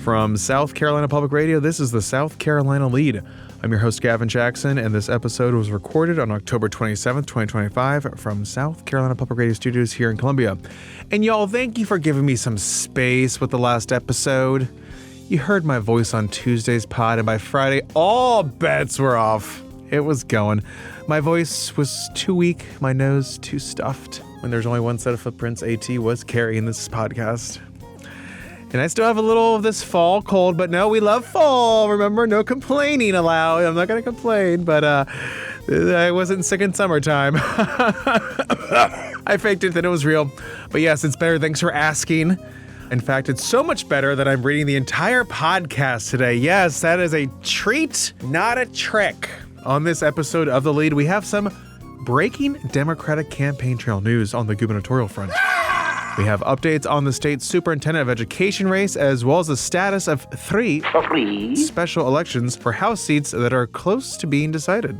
From South Carolina Public Radio, this is the South Carolina Lede. I'm your host, Gavin Jackson, and this episode was recorded on October 27th, 2025 from South Carolina Public Radio Studios here in Columbia. And y'all, thank you for giving me some space with the last episode. You heard my voice on Tuesday's pod, and by Friday, all bets were off. It was going. My voice was too weak, my nose too stuffed. When there's only one set of footprints, AT was carrying this podcast. And I still have a little of this fall cold, but no, we love fall. Remember, no complaining allowed. I'm not going to complain, but I wasn't sick in summertime. I faked it that it was real. But yes, it's better. Thanks for asking. In fact, it's so much better that I'm reading the entire podcast today. Yes, that is a treat, not a trick. On this episode of The Lead, we have some breaking Democratic campaign trail news on the gubernatorial front. We have updates on the state superintendent of education race, as well as the status of three special elections for House seats that are close to being decided.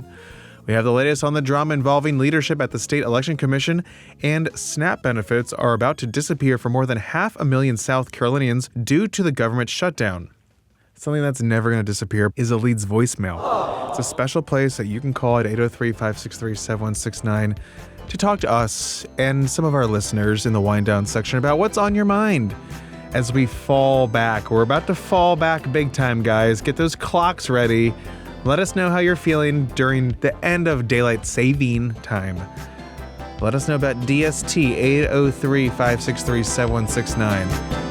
We have the latest on the drama involving leadership at the State Election Commission, and SNAP benefits are about to disappear for more than 500,000 South Carolinians due to the government shutdown. Something that's never going to disappear is a Lead's voicemail. It's a special place that you can call at 803-563-7169 to talk to us and some of our listeners in the wind down section about what's on your mind as we fall back. We're about to fall back big time, guys. Get those clocks ready. Let us know how you're feeling during the end of daylight saving time. Let us know about DST 803-563-7169.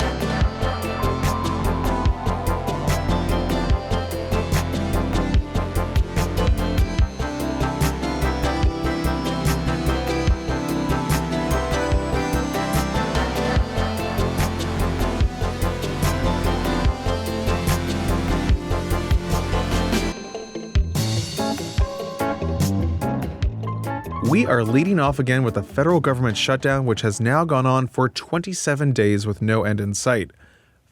We are leading off again with the federal government shutdown, which has now gone on for 27 days with no end in sight.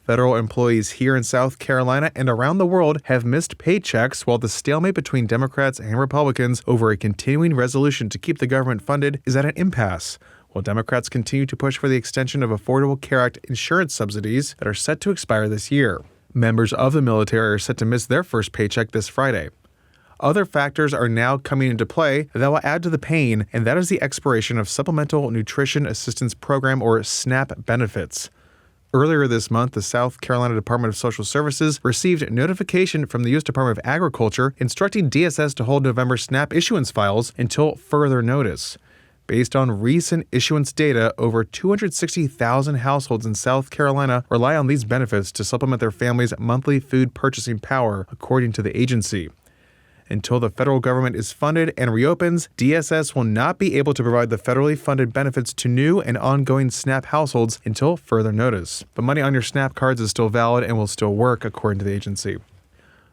Federal employees here in South Carolina and around the world have missed paychecks, while the stalemate between Democrats and Republicans over a continuing resolution to keep the government funded is at an impasse, while Democrats continue to push for the extension of Affordable Care Act insurance subsidies that are set to expire this year. Members of the military are set to miss their first paycheck this Friday. Other factors are now coming into play that will add to the pain, and that is the expiration of Supplemental Nutrition Assistance Program, or SNAP, benefits. Earlier this month, the South Carolina Department of Social Services received notification from the U.S. Department of Agriculture instructing DSS to hold November SNAP issuance files until further notice. Based on recent issuance data, over 260,000 households in South Carolina rely on these benefits to supplement their family's monthly food purchasing power, according to the agency. Until the federal government is funded and reopens, DSS will not be able to provide the federally funded benefits to new and ongoing SNAP households until further notice. But money on your SNAP cards is still valid and will still work, according to the agency.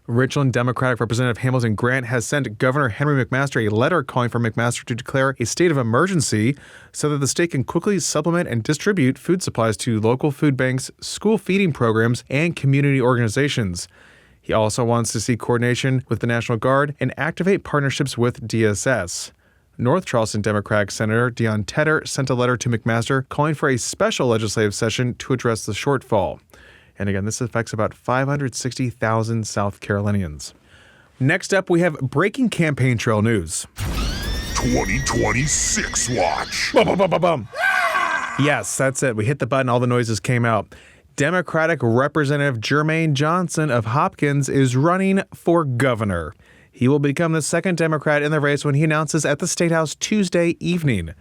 Richland Democratic Representative Hamilton Grant has sent Governor Henry McMaster a letter calling for McMaster to declare a state of emergency so that the state can quickly supplement and distribute food supplies to local food banks, school feeding programs, and community organizations. He also wants to see coordination with the National Guard and activate partnerships with DSS. North Charleston Democratic Senator Dion Tedder sent a letter to McMaster calling for a special legislative session to address the shortfall. And again, this affects about 560,000 South Carolinians. Next up, we have breaking campaign trail news. 2026 watch. Yes, that's it. We hit the button. All the noises came out. Democratic Representative Jermaine Johnson of Hopkins is running for governor. He will become the second Democrat in the race when he announces at the State House Tuesday evening.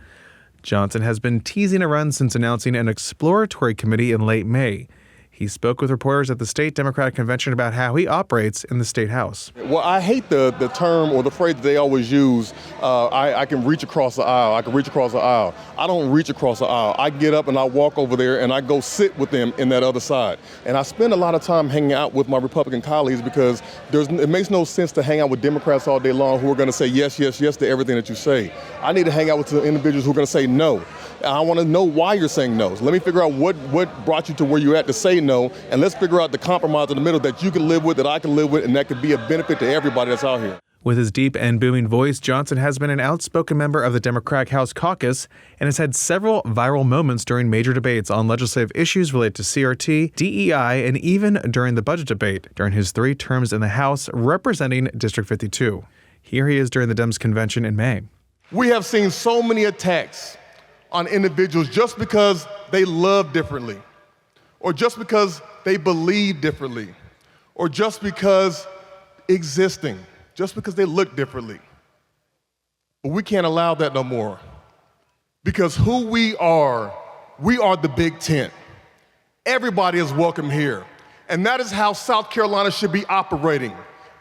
Johnson has been teasing a run since announcing an exploratory committee in late May. He spoke with reporters at the state Democratic convention about how he operates in the state house. Well, I hate the term or the phrase that they always use, I can reach across the aisle. I can reach across the aisle. I don't reach across the aisle. I get up and I walk over there and I go sit with them in that other side. And I spend a lot of time hanging out with my Republican colleagues because it makes no sense to hang out with Democrats all day long who are going to say yes, yes, yes to everything that you say. I need to hang out with the individuals who are going to say no. I want to know why you're saying no. So let me figure out what brought you to where you're at to say no, and let's figure out the compromise in the middle that you can live with, that I can live with, and that could be a benefit to everybody that's out here. With his deep and booming voice, Johnson has been an outspoken member of the Democratic House Caucus and has had several viral moments during major debates on legislative issues related to CRT, DEI, and even during the budget debate during his 3 terms in the House representing District 52. Here he is during the Dems convention in May. We have seen so many attacks on individuals just because they love differently, or just because they believe differently, or just because just because they look differently. But we can't allow that no more. Because who we are the big tent. Everybody is welcome here. And that is how South Carolina should be operating.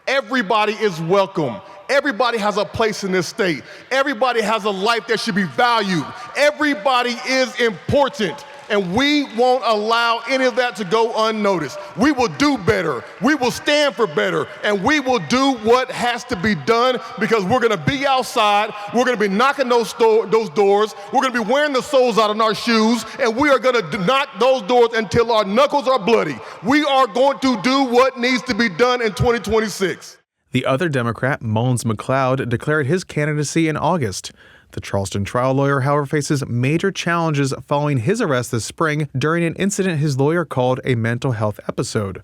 Everybody is welcome. Everybody has a place in this state. Everybody has a life that should be valued. Everybody is important. And we won't allow any of that to go unnoticed. We will do better. We will stand for better. And we will do what has to be done because we're going to be outside. We're going to be knocking those doors. We're going to be wearing the soles out of our shoes. And we are going to knock those doors until our knuckles are bloody. We are going to do what needs to be done in 2026. The other Democrat, Mullins McLeod, declared his candidacy in August. The Charleston trial lawyer, however, faces major challenges following his arrest this spring during an incident his lawyer called a mental health episode.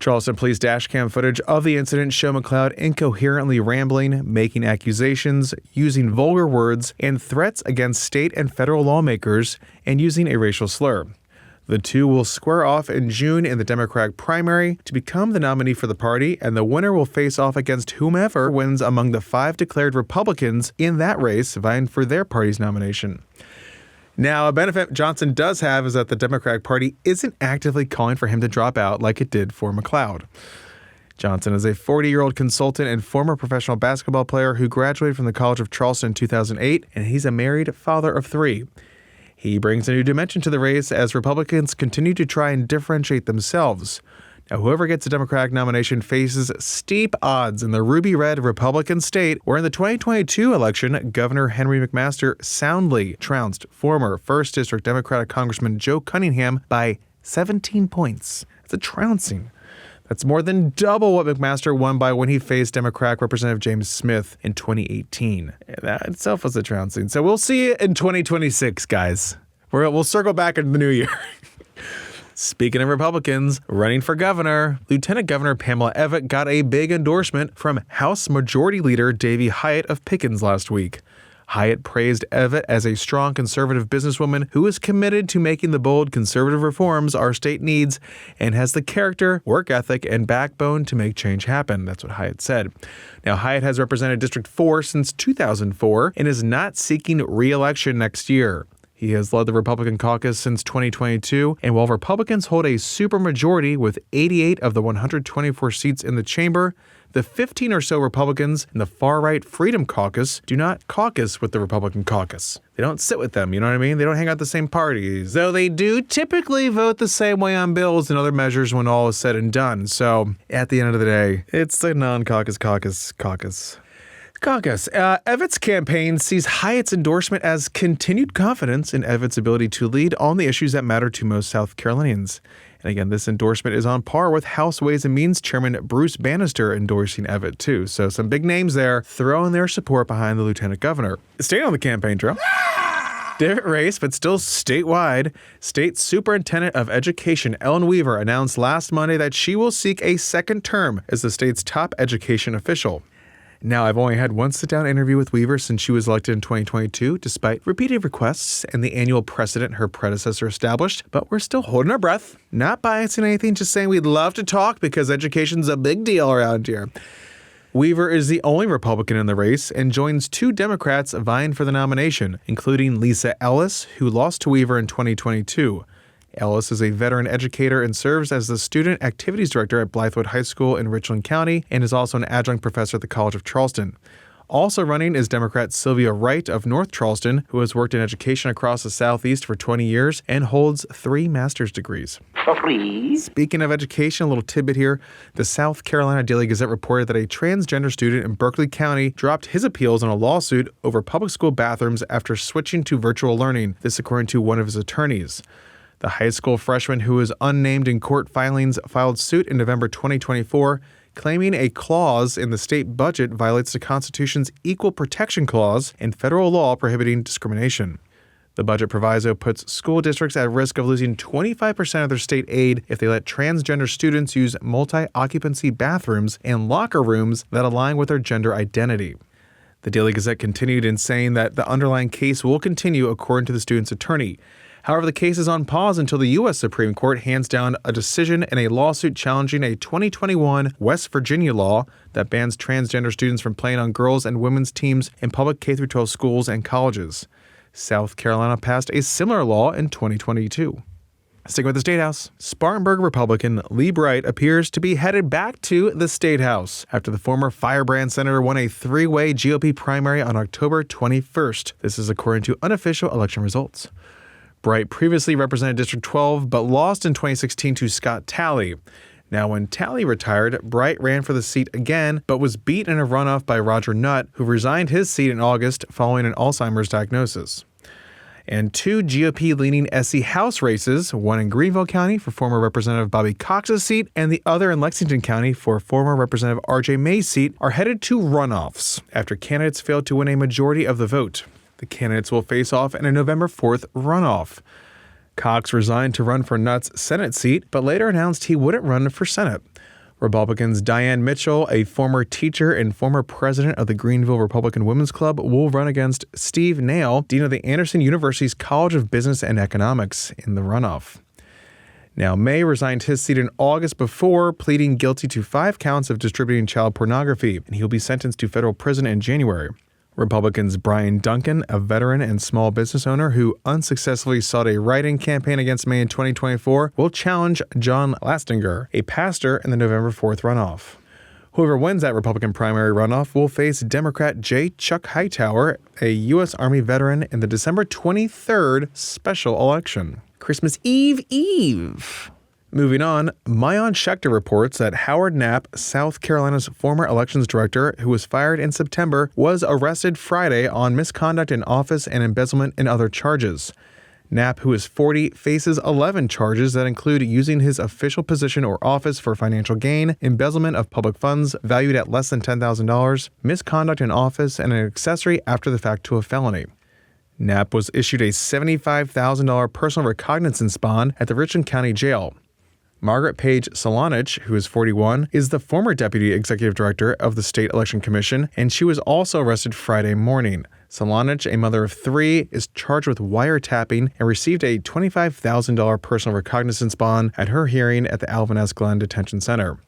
Charleston police dashcam footage of the incident show McLeod incoherently rambling, making accusations, using vulgar words, and threats against state and federal lawmakers, and using a racial slur. The two will square off in June in the Democratic primary to become the nominee for the party, and the winner will face off against whomever wins among the 5 declared Republicans in that race vying for their party's nomination. Now, a benefit Johnson does have is that the Democratic Party isn't actively calling for him to drop out like it did for McLeod. Johnson is a 40-year-old consultant and former professional basketball player who graduated from the College of Charleston in 2008, and he's a married father of 3. He brings a new dimension to the race as Republicans continue to try and differentiate themselves. Now, whoever gets a Democratic nomination faces steep odds in the ruby red Republican state, where in the 2022 election, Governor Henry McMaster soundly trounced former 1st District Democratic Congressman Joe Cunningham by 17 points. It's a trouncing. That's more than double what McMaster won by when he faced Democratic Representative James Smith in 2018. And that itself was a trouncing. So we'll see it in 2026, guys. We'll circle back in the new year. Speaking of Republicans, running for governor, Lieutenant Governor Pamela Evette got a big endorsement from House Majority Leader Davy Hyatt of Pickens last week. Hyatt praised Evette as a strong conservative businesswoman who is committed to making the bold conservative reforms our state needs and has the character, work ethic, and backbone to make change happen. That's what Hyatt said. Now, Hyatt has represented District 4 since 2004 and is not seeking re-election next year. He has led the Republican caucus since 2022, and while Republicans hold a supermajority with 88 of the 124 seats in the chamber, the 15 or so Republicans in the far-right Freedom Caucus do not caucus with the Republican caucus. They don't sit with them, you know what I mean? They don't hang out the same parties, though they do typically vote the same way on bills and other measures when all is said and done. So, at the end of the day, it's the non-caucus caucus. Evette's campaign sees Hyatt's endorsement as continued confidence in Evette's ability to lead on the issues that matter to most South Carolinians. And again, this endorsement is on par with House Ways and Means Chairman Bruce Bannister endorsing Evette, too. So some big names there throwing their support behind the lieutenant governor. Staying on the campaign trail. Different race, but still statewide. State Superintendent of Education Ellen Weaver announced last Monday that she will seek a second term as the state's top education official. Now, I've only had one sit-down interview with Weaver since she was elected in 2022, despite repeated requests and the annual precedent her predecessor established, but we're still holding our breath, not biasing anything, just saying we'd love to talk because education's a big deal around here. Weaver is the only Republican in the race and joins 2 Democrats vying for the nomination, including Lisa Ellis, who lost to Weaver in 2022. Ellis is a veteran educator and serves as the Student Activities Director at Blythewood High School in Richland County and is also an adjunct professor at the College of Charleston. Also running is Democrat Sylvia Wright of North Charleston, who has worked in education across the Southeast for 20 years and holds 3 master's degrees. Speaking of education, a little tidbit here. The South Carolina Daily Gazette reported that a transgender student in Berkeley County dropped his appeals in a lawsuit over public school bathrooms after switching to virtual learning, this according to one of his attorneys. The high school freshman, who is unnamed in court filings, filed suit in November 2024, claiming a clause in the state budget violates the Constitution's Equal Protection Clause and federal law prohibiting discrimination. The budget proviso puts school districts at risk of losing 25% of their state aid if they let transgender students use multi-occupancy bathrooms and locker rooms that align with their gender identity. The Daily Gazette continued in saying that the underlying case will continue according to the student's attorney. However, the case is on pause until the U.S. Supreme Court hands down a decision in a lawsuit challenging a 2021 West Virginia law that bans transgender students from playing on girls' and women's teams in public K-12 schools and colleges. South Carolina passed a similar law in 2022. Sticking with the State House, Spartanburg Republican Lee Bright appears to be headed back to the State House after the former firebrand senator won a three-way GOP primary on October 21st. This is according to unofficial election results. Bright previously represented District 12 but lost in 2016 to Scott Talley. Now, when Talley retired, Bright ran for the seat again but was beat in a runoff by Roger Nutt, who resigned his seat in August following an Alzheimer's diagnosis. And two GOP-leaning SC House races, one in Greenville County for former Representative Bobby Cox's seat and the other in Lexington County for former Representative R.J. May's seat, are headed to runoffs after candidates failed to win a majority of the vote. The candidates will face off in a November 4th runoff. Cox resigned to run for Nutt's Senate seat, but later announced he wouldn't run for Senate. Republicans Diane Mitchell, a former teacher and former president of the Greenville Republican Women's Club, will run against Steve Nail, dean of the Anderson University's College of Business and Economics, in the runoff. Now, May resigned his seat in August before pleading guilty to 5 counts of distributing child pornography, and he will be sentenced to federal prison in January. Republicans Brian Duncan, a veteran and small business owner who unsuccessfully sought a write-in campaign against May in 2024, will challenge John Lastinger, a pastor, in the November 4th runoff. Whoever wins that Republican primary runoff will face Democrat J. Chuck Hightower, a U.S. Army veteran, in the December 23rd special election. Christmas Eve. Moving on, Mayan Schechter reports that Howard Knapp, South Carolina's former elections director, who was fired in September, was arrested Friday on misconduct in office and embezzlement and other charges. Knapp, who is 40, faces 11 charges that include using his official position or office for financial gain, embezzlement of public funds valued at less than $10,000, misconduct in office, and an accessory after the fact to a felony. Knapp was issued a $75,000 personal recognizance bond at the Richland County Jail. Margaret Page Solanich, who is 41, is the former deputy executive director of the State Election Commission, and she was also arrested Friday morning. Solanich, a mother of 3, is charged with wiretapping and received a $25,000 personal recognizance bond at her hearing at the Alvin S. Glenn Detention Center.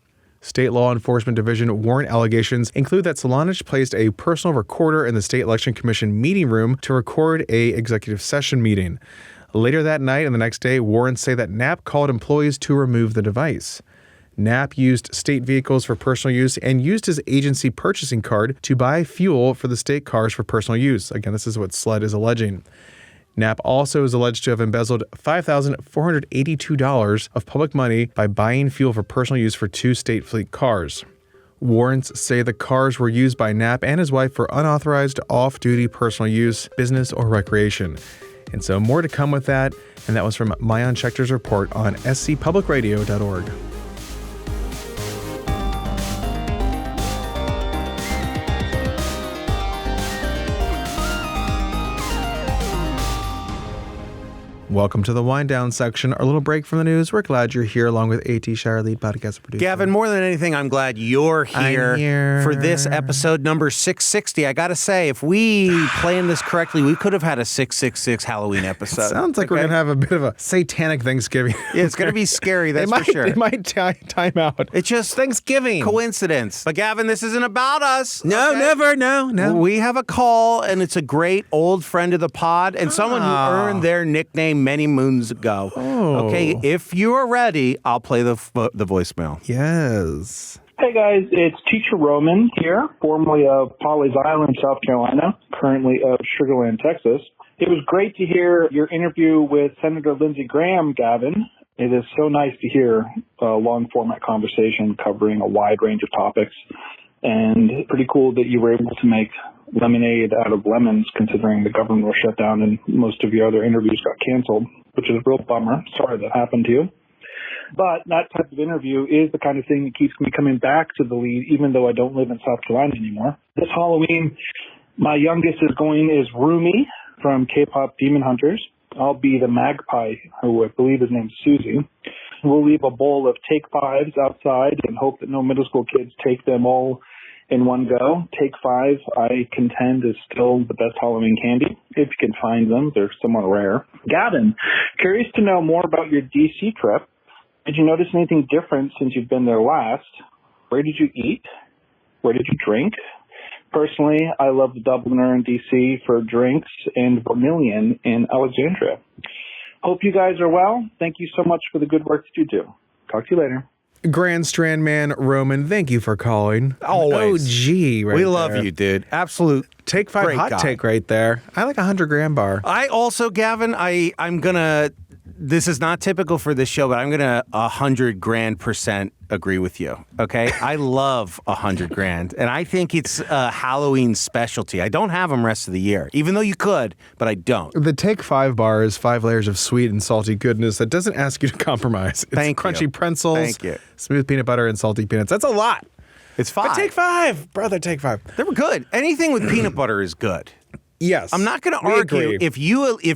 State Law Enforcement Division warrant allegations include that Solanich placed a personal recorder in the State Election Commission meeting room to record a executive session meeting. Later that night and the next day, warrants say that Knapp called employees to remove the device. Knapp used state vehicles for personal use and used his agency purchasing card to buy fuel for the state cars for personal use. Again, this is what SLED is alleging. Knapp also is alleged to have embezzled $5,482 of public money by buying fuel for personal use for 2 state fleet cars. Warrants say the cars were used by Knapp and his wife for unauthorized off-duty personal use, business, or recreation. And so more to come with that, and that was from Mayan Schechter's report on scpublicradio.org. Welcome to the wind down section, our little break from the news. We're glad you're here along with A.T. Shire, lead podcast producer. Gavin, more than anything, I'm glad you're here for this episode number 660. I got to say, if we planned this correctly, we could have had a 666 Halloween episode. Sounds like we're going to have a bit of a satanic Thanksgiving. Yeah, it's going to be scary, that's for sure. It might time out. It's just Thanksgiving. Coincidence. But Gavin, this isn't about us. No, okay? never, no. We have a call, and it's a great old friend of the pod, and someone who earned their nickname many moons ago. Okay, if you are ready, I'll play the voicemail. Yes. Hey guys, it's Teacher Roman here, formerly of Pawleys Island, South Carolina, currently of Sugar Land, Texas. It was great to hear your interview with Senator Lindsey Graham, Gavin. It is so nice to hear a long-format conversation covering a wide range of topics, and pretty cool that you were able to make lemonade out of lemons, considering the government was shut down and most of your other interviews got canceled, which is a real bummer. Sorry that happened to you. But that type of interview is the kind of thing that keeps me coming back to the lead, even though I don't live in South Carolina anymore. This Halloween, my youngest is Rumi from K-pop Demon Hunters. I'll be the magpie, who I believe his name's Susie. We'll leave a bowl of Take Fives outside and hope that no middle school kids take them all in one go. Take Five, I contend, is still the best Halloween candy. If you can find them, they're somewhat rare. Gavin, curious to know more about your D.C. trip. Did you notice anything different since you've been there last? Where did you eat? Where did you drink? Personally, I love the Dubliner in D.C. for drinks and Vermilion in Alexandria. Hope you guys are well. Thank you so much for the good work that you do. Talk to you later. Grand Strandman Roman, thank you for calling. Always. OG right We there. love you, dude. Absolute Take 5 great hot guy. take right there. I like a 100-gram bar. I also, Gavin, I'm going to, this is not typical for this show, but I'm going to 100,000% agree with you. Okay. I love 100,000. And I think it's a Halloween specialty. I don't have them rest of the year, even though you could, but I don't. The Take 5 bar is 5 layers of sweet and salty goodness that doesn't ask you to compromise. It's Thank crunchy you. pretzels, Thank you. smooth peanut butter, and salty peanuts. That's a lot. It's fine. But Take 5, brother, Take 5. They were good. Anything with peanut butter is good. Yes. I'm not going to we argue agree. if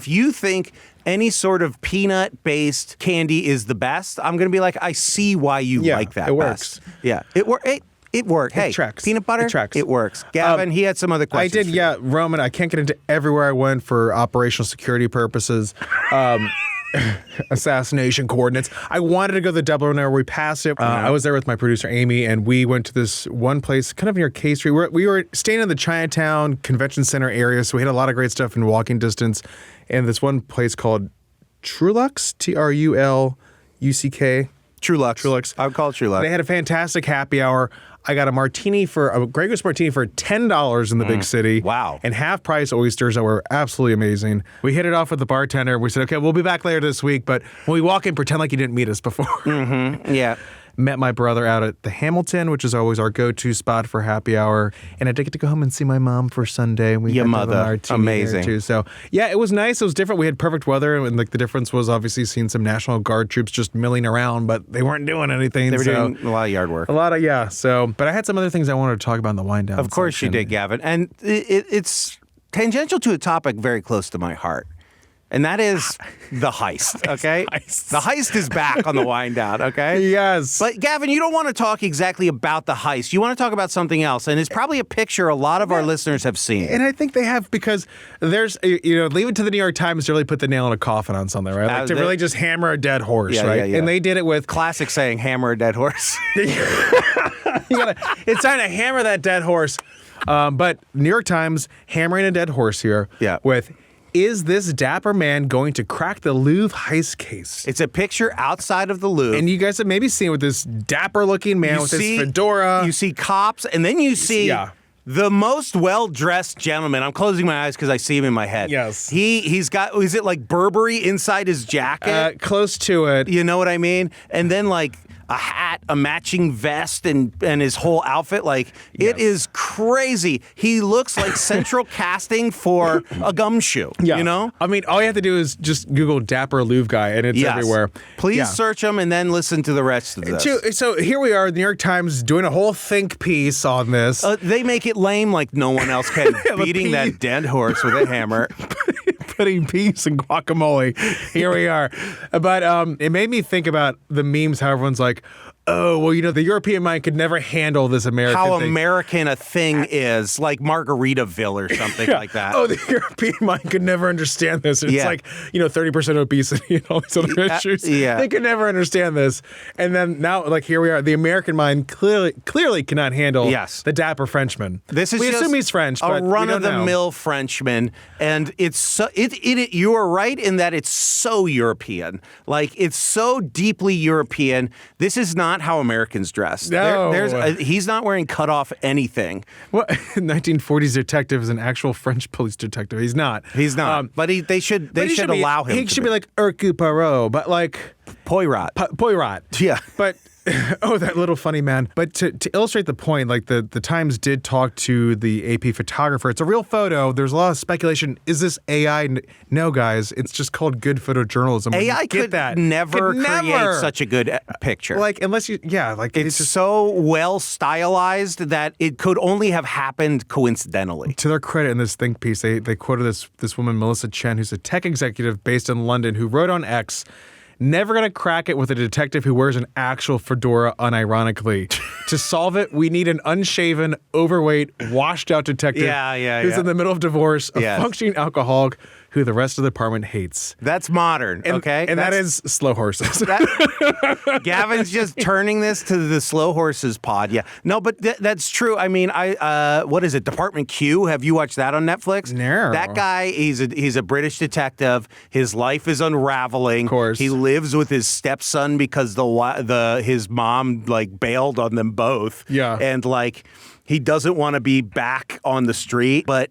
you think any sort of peanut-based candy is the best. I'm going to be like, I see why you Yeah, like that. it best. works. Yeah, it worked. It worked. Hey, tracks. peanut butter. It tracks. It works. Gavin, he had some other I questions. did, for you. yeah. Roman, I can't get into everywhere I went for operational security purposes. Assassination coordinates. I wanted to go to the Dubliner. We passed it. I was there with my producer, Amy, and we went to this one place kind of near K Street. We were staying in the Chinatown Convention Center area, so we had a lot of great stuff in walking distance. And this one place called Truluck's, Truluck. Truluck's. I would call it Truluck. They had a fantastic happy hour. I got a Grey Goose martini for $10 in the big city. Wow. And half price oysters that were absolutely amazing. We hit it off with the bartender. We said, okay, we'll be back later this week, but when we walk in, pretend like you didn't meet us before. Yeah. Met my brother out at the Hamilton, which is always our go-to spot for happy hour. And I did get to go home and see my mom for Sunday. And we Your got to have a mother. martini Amazing. there too. So yeah, it was nice. It was different. We had perfect weather, and like the difference was obviously seeing some National Guard troops just milling around, but they weren't doing anything. They were so, doing a lot of yard work. a lot of So, but I had some other things I wanted to talk about in the wind down. Of course section. you did, Gavin. And it's tangential to a topic very close to my heart. And that is the heist, okay? The heist is back on the wind down, okay? Yes. But Gavin, you don't want to talk exactly about the heist. You want to talk about something else. And it's probably a picture a lot of our listeners have seen. And I think they have, because there's, leave it to the New York Times to really put the nail in a coffin on something, right? Like to really just hammer a dead horse, Yeah, right? yeah, yeah. And they did it with Classic saying, hammer a dead horse. it's time to hammer that dead horse. But New York Times hammering a dead horse here with, is this dapper man going to crack the Louvre heist case? It's a picture outside of the Louvre. And you guys have maybe seen with this dapper looking man with his fedora. You see cops, and then you see the most well-dressed gentleman. I'm closing my eyes because I see him in my head. Yes. He's got, is it like Burberry inside his jacket? Close to it. You know what I mean? And then like a hat, a matching vest, and his whole outfit. Like, it is crazy. He looks like central casting for a gumshoe, you know? I mean, all you have to do is just Google dapper Louvre guy, and it's everywhere. Please search him and then listen to the rest of this. So here we are, the New York Times doing a whole think piece on this. They make it lame like no one else can, beating that dead horse with a hammer. Putting peas and guacamole. Here we are. But it made me think about the memes, how everyone's like, oh, well, the European mind could never handle this American How thing. American a thing is, like Margaritaville or something like that. Oh, the European mind could never understand this. It's like, 30% obesity and all these other issues. They could never understand this. And then now, like, here we are. The American mind clearly cannot handle the dapper Frenchman. This is we just assume he's French, but a run-of-the-mill Frenchman. And it's so, you are right in that it's so European. Like, it's so deeply European. This is not how Americans dress. No. He's not wearing cut-off anything. What 1940s detective is an actual French police detective. He's not. But they should allow him. He should be like Hercule Poirot, but like Poirot. Poirot. Yeah. But Oh, that little funny man. But to illustrate the point, like the Times did talk to the AP photographer. It's a real photo. There's a lot of speculation. Is this AI? No, guys. It's just called good photojournalism. AI could never create such a good picture. Like, unless you, yeah, like it's just so well stylized that it could only have happened coincidentally. To their credit, in this think piece, they quoted this woman, Melissa Chen, who's a tech executive based in London, who wrote on X, "Never gonna crack it with a detective who wears an actual fedora unironically. To solve it, we need an unshaven, overweight, washed-out detective who's in the middle of divorce, a functioning alcoholic who the rest of the department hates." That's modern, okay? And that is Slow Horses. Gavin's just turning this to the Slow Horses pod. Yeah. No, but that's true. I mean, what is it? Department Q? Have you watched that on Netflix? No. That guy, he's a British detective. His life is unraveling. Of course. He lives with his stepson because his mom like bailed on them both. Yeah. And like he doesn't want to be back on the street, but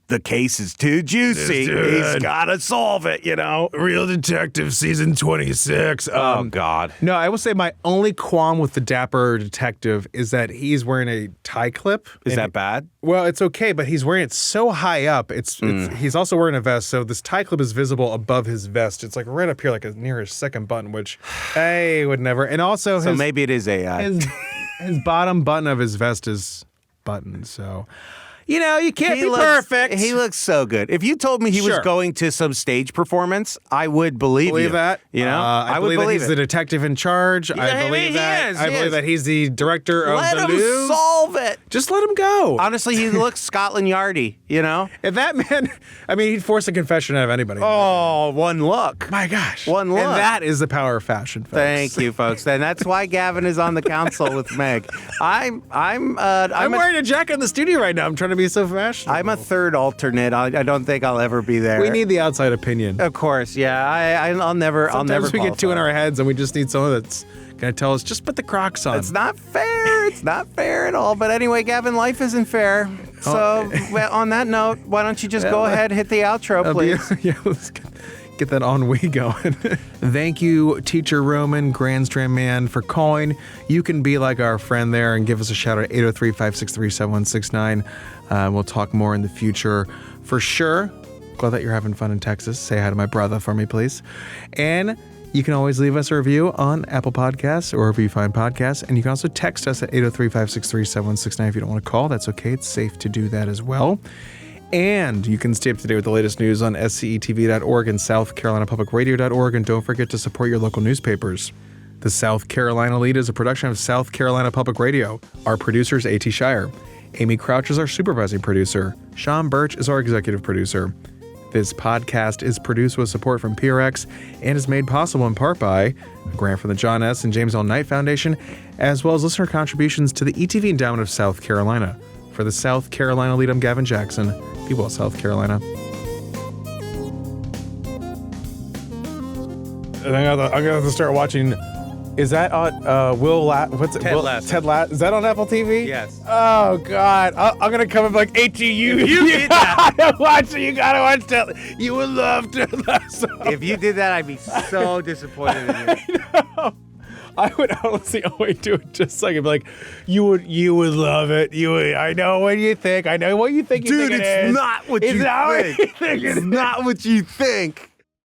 the case is too juicy. He's got to solve it, you know? Real Detective season 26. Oh, God. No, I will say my only qualm with the dapper detective is that he's wearing a tie clip. Is that bad? Well, it's okay, but he's wearing it so high up. He's also wearing a vest, so this tie clip is visible above his vest. It's like right up here, like near his second button, which I would never. And also, so maybe it is AI. His bottom button of his vest is buttoned, so. You know, you can't be perfect. He looks so good. If you told me he was going to some stage performance, I would believe you. That. You know, I would believe that believe he's it. the detective in charge. I believe that. I believe that he's the director of the Let him news. solve it. Just let him go. Honestly, he looks Scotland Yardy, you know? If that man, I mean, he'd force a confession out of anybody. Oh, one look. My gosh. One look. And that is the power of fashion, folks. Thank you, folks. And that's why Gavin is on the council with Meg. I'm wearing a jacket in the studio right now. I'm trying to be so fashionable. I'm a third alternate. I don't think I'll ever be there. We need the outside opinion. Of course, yeah. I'll never. Sometimes we get qualify. two in our heads, and we just need someone that's gonna tell us just put the Crocs on. It's not fair. It's not fair at all. But anyway, Gavin, life isn't fair. So well, on that note, why don't you just go ahead, hit the outro, please? Yeah, let's get that ennui going. Thank you, Teacher Roman, Grandstand Man, for calling. You can be like our friend there and give us a shout out at 803-563-7169. We'll talk more in the future for sure. Glad that you're having fun in Texas. Say hi to my brother for me, please. And you can always leave us a review on Apple Podcasts or wherever you find podcasts. And you can also text us at 803-563-7169 if you don't want to call. That's okay. It's safe to do that as well. And you can stay up to date with the latest news on SCETV.org and SouthCarolinaPublicRadio.org. And don't forget to support your local newspapers. The South Carolina Lede is a production of South Carolina Public Radio. Our producer is A.T. Shire. Amy Crouch is our supervising producer. Sean Birch is our executive producer. This podcast is produced with support from PRX and is made possible in part by a grant from the John S. and James L. Knight Foundation, as well as listener contributions to the ETV Endowment of South Carolina. For the South Carolina Lede, I'm Gavin Jackson. Be well, South Carolina. And I'm gonna have to start watching. Is that on Ted Lasso. Ted Lasso. Is that on Apple TV? Yes. Oh God, I'm gonna come and be like, ATU. You did that. Gotta watch it. You gotta watch Ted. You would love Ted Lasso. If you did that, I'd be so disappointed in you. I know. I would honestly always do it just like, I'd be like, you would love it. I know what you think. I know what you think. Dude, it's not what you think. It's not what you think.